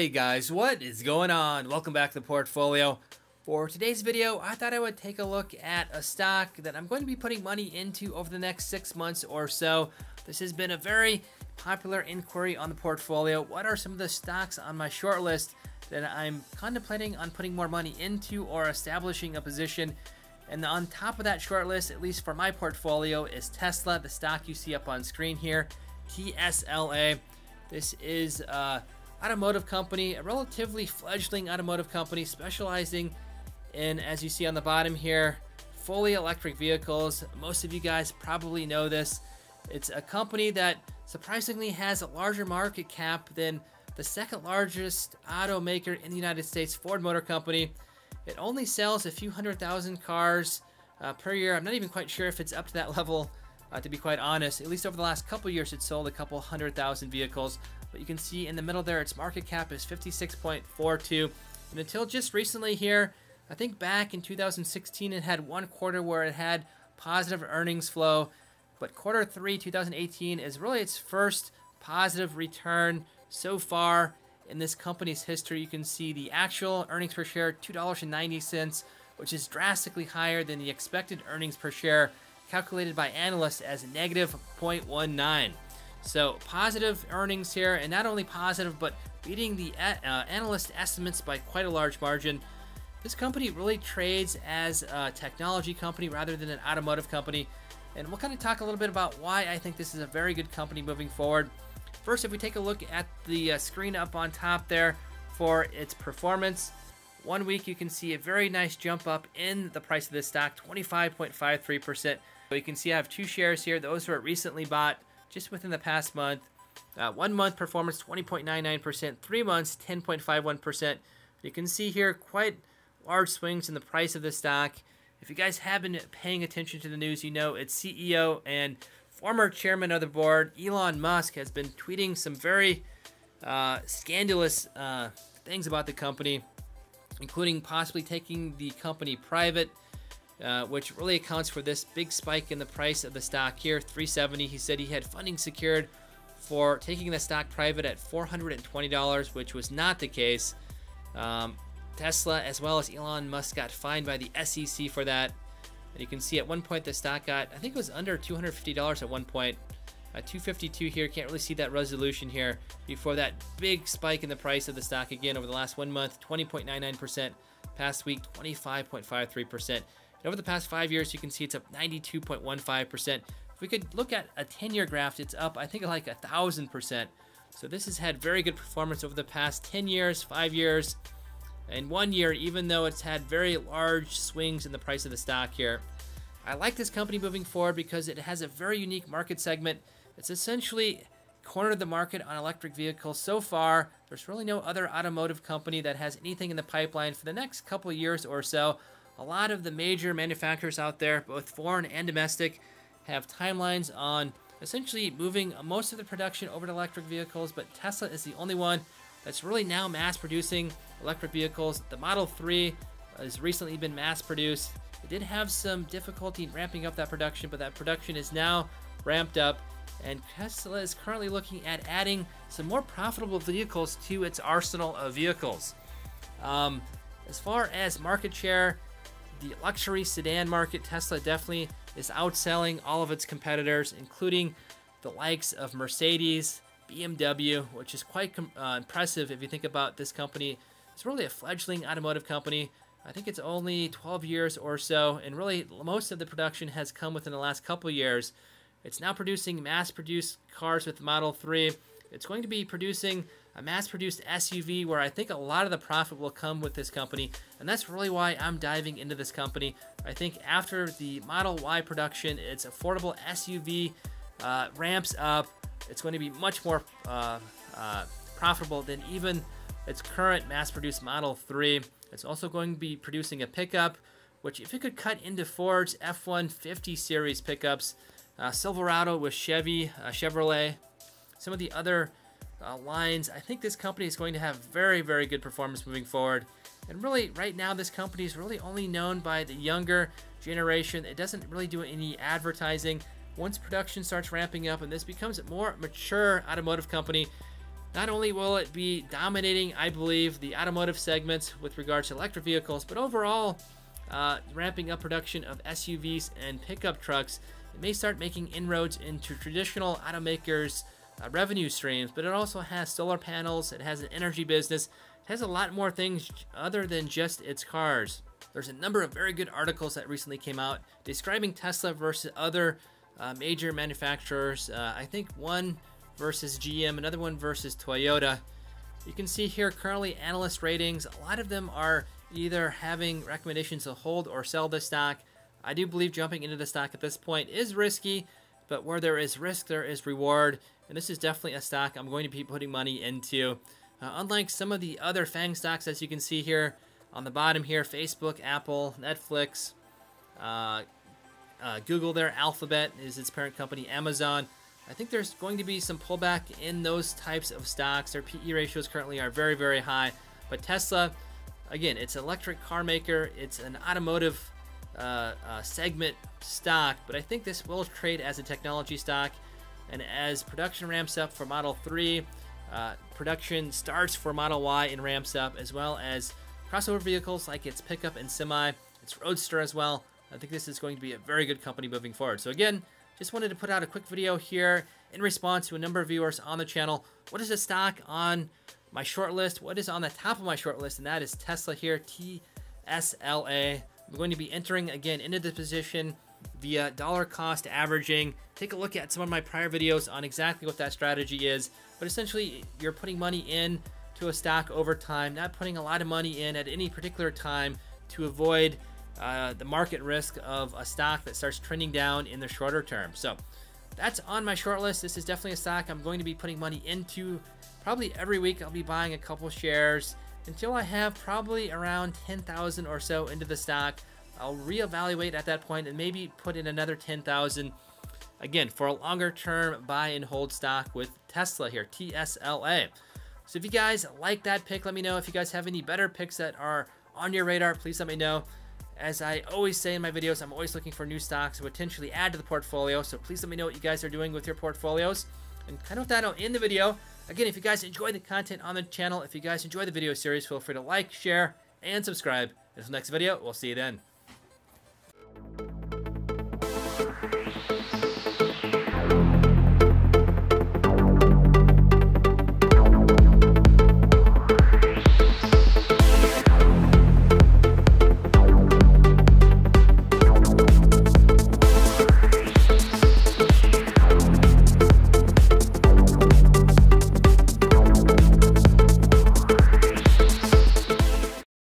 Hey guys, what is going on? Welcome back to the portfolio. For today's video, I thought I would take a look at a stock that I'm going to be putting money into over the next 6 months or so. This has been a very popular inquiry on the portfolio. What are some of the stocks on my short list that I'm contemplating on putting more money into or establishing a position? And on top of that short list, at least for my portfolio, is Tesla, the stock you see up on screen here, TSLA. This is automotive company, a relatively fledgling automotive company specializing in, as you see on the bottom here, fully electric vehicles. Most of you guys probably know this. It's a company that surprisingly has a larger market cap than the second largest automaker in the United States, Ford Motor Company. It only sells a few 100,000 cars per year. I'm not even quite sure if it's up to that level, to be quite honest. At least over the last couple years, it sold a couple 100,000 vehicles. But you can see in the middle there, its market cap is 56.42. And until just recently here, I think back in 2016, it had one quarter where it had positive earnings flow. But quarter 3, 2018 is really its first positive return so far in this company's history. You can see the actual earnings per share, $2.90, which is drastically higher than the expected earnings per share calculated by analysts as negative 0.19. So positive earnings here, and not only positive, but beating the analyst estimates by quite a large margin. This company really trades as a technology company rather than an automotive company. And we'll kind of talk a little bit about why I think this is a very good company moving forward. First, if we take a look at the screen up on top there for its performance, 1 week you can see a very nice jump up in the price of this stock, 25.53%. So you can see I have two shares here. Those were recently bought just within the past month. 1 month performance, 20.99%. 3 months, 10.51%. You can see here quite large swings in the price of the stock. If you guys have been paying attention to the news, you know its CEO and former chairman of the board, Elon Musk, has been tweeting some very scandalous things about the company, including possibly taking the company private, which really accounts for this big spike in the price of the stock here, $370. He said he had funding secured for taking the stock private at $420, which was not the case. Tesla, as well as Elon Musk, got fined by the SEC for that. And you can see at one point the stock got, I think it was under $250 at one point. 252 here, can't really see that resolution here before that big spike in the price of the stock again over the last 1 month, 20.99%. Past week, 25.53%. And over the past 5 years, you can see it's up 92.15%. If we could look at a 10-year graph, it's up, I think, like 1,000%. So this has had very good performance over the past 10 years, 5 years, and 1 year, even though it's had very large swings in the price of the stock here. I like this company moving forward because it has a very unique market segment. It's essentially cornered the market on electric vehicles. So far, there's really no other automotive company that has anything in the pipeline for the next couple of years or so. A lot of the major manufacturers out there, both foreign and domestic, have timelines on essentially moving most of the production over to electric vehicles, but Tesla is the only one that's really now mass producing electric vehicles. The Model 3 has recently been mass produced. It did have some difficulty in ramping up that production, but that production is now ramped up, and Tesla is currently looking at adding some more profitable vehicles to its arsenal of vehicles. As far as market share, the luxury sedan market, Tesla definitely is outselling all of its competitors, including the likes of Mercedes, BMW, which is quite impressive if you think about this company. It's really a fledgling automotive company. I think it's only 12 years or so, and really most of the production has come within the last couple years. It's now producing mass-produced cars with Model 3. It's going to be producing a mass-produced SUV where I think a lot of the profit will come with this company, and that's really why I'm diving into this company. I think after the Model Y production, its affordable SUV ramps up. It's going to be much more profitable than even its current mass-produced Model 3. It's also going to be producing a pickup, which if it could cut into Ford's F-150 series pickups, Silverado with Chevrolet, some of the other lines, I think this company is going to have very, very good performance moving forward. And really, right now, this company is really only known by the younger generation. It doesn't really do any advertising. Once production starts ramping up and this becomes a more mature automotive company, Not only will it be dominating, I believe, the automotive segments with regards to electric vehicles, but overall ramping up production of SUVs and pickup trucks. It may start making inroads into traditional automakers' revenue streams, but it also has solar panels, it has an energy business, it has a lot more things other than just its cars. There's a number of very good articles that recently came out describing Tesla versus other major manufacturers. I think one versus GM, another one versus Toyota. You can see here currently analyst ratings. A lot of them are either having recommendations to hold or sell the stock. I do believe jumping into the stock at this point is risky, but where there is risk, there is reward. And this is definitely a stock I'm going to be putting money into. Unlike some of the other FANG stocks, as you can see here on the bottom here, Facebook, Apple, Netflix, Google there, Alphabet is its parent company, Amazon. I think there's going to be some pullback in those types of stocks. Their PE ratios currently are very, very high. But Tesla, again, it's an electric car maker. It's an automotive segment stock. But I think this will trade as a technology stock. And as production ramps up for Model 3, production starts for Model Y and ramps up, as well as crossover vehicles like its pickup and semi, its Roadster as well. I think this is going to be a very good company moving forward. So again, just wanted to put out a quick video here in response to a number of viewers on the channel. What is the stock on my short list? What is on the top of my short list? And that is Tesla here, TSLA. I'm going to be entering again into the position via dollar cost averaging. Take a look at some of my prior videos on exactly what that strategy is. But essentially, you're putting money in to a stock over time, not putting a lot of money in at any particular time to avoid the market risk of a stock that starts trending down in the shorter term. So that's on my short list. This is definitely a stock I'm going to be putting money into probably every week. I'll be buying a couple shares until I have probably around 10,000 or so into the stock. I'll reevaluate at that point and maybe put in another 10,000 again for a longer term buy and hold stock with Tesla here, TSLA. So if you guys like that pick, let me know. If you guys have any better picks that are on your radar, please let me know. As I always say in my videos, I'm always looking for new stocks to potentially add to the portfolio. So please let me know what you guys are doing with your portfolios. And kind of with that, I'll end the video. Again, if you guys enjoy the content on the channel, if you guys enjoy the video series, feel free to like, share, and subscribe. Until the next video, we'll see you then.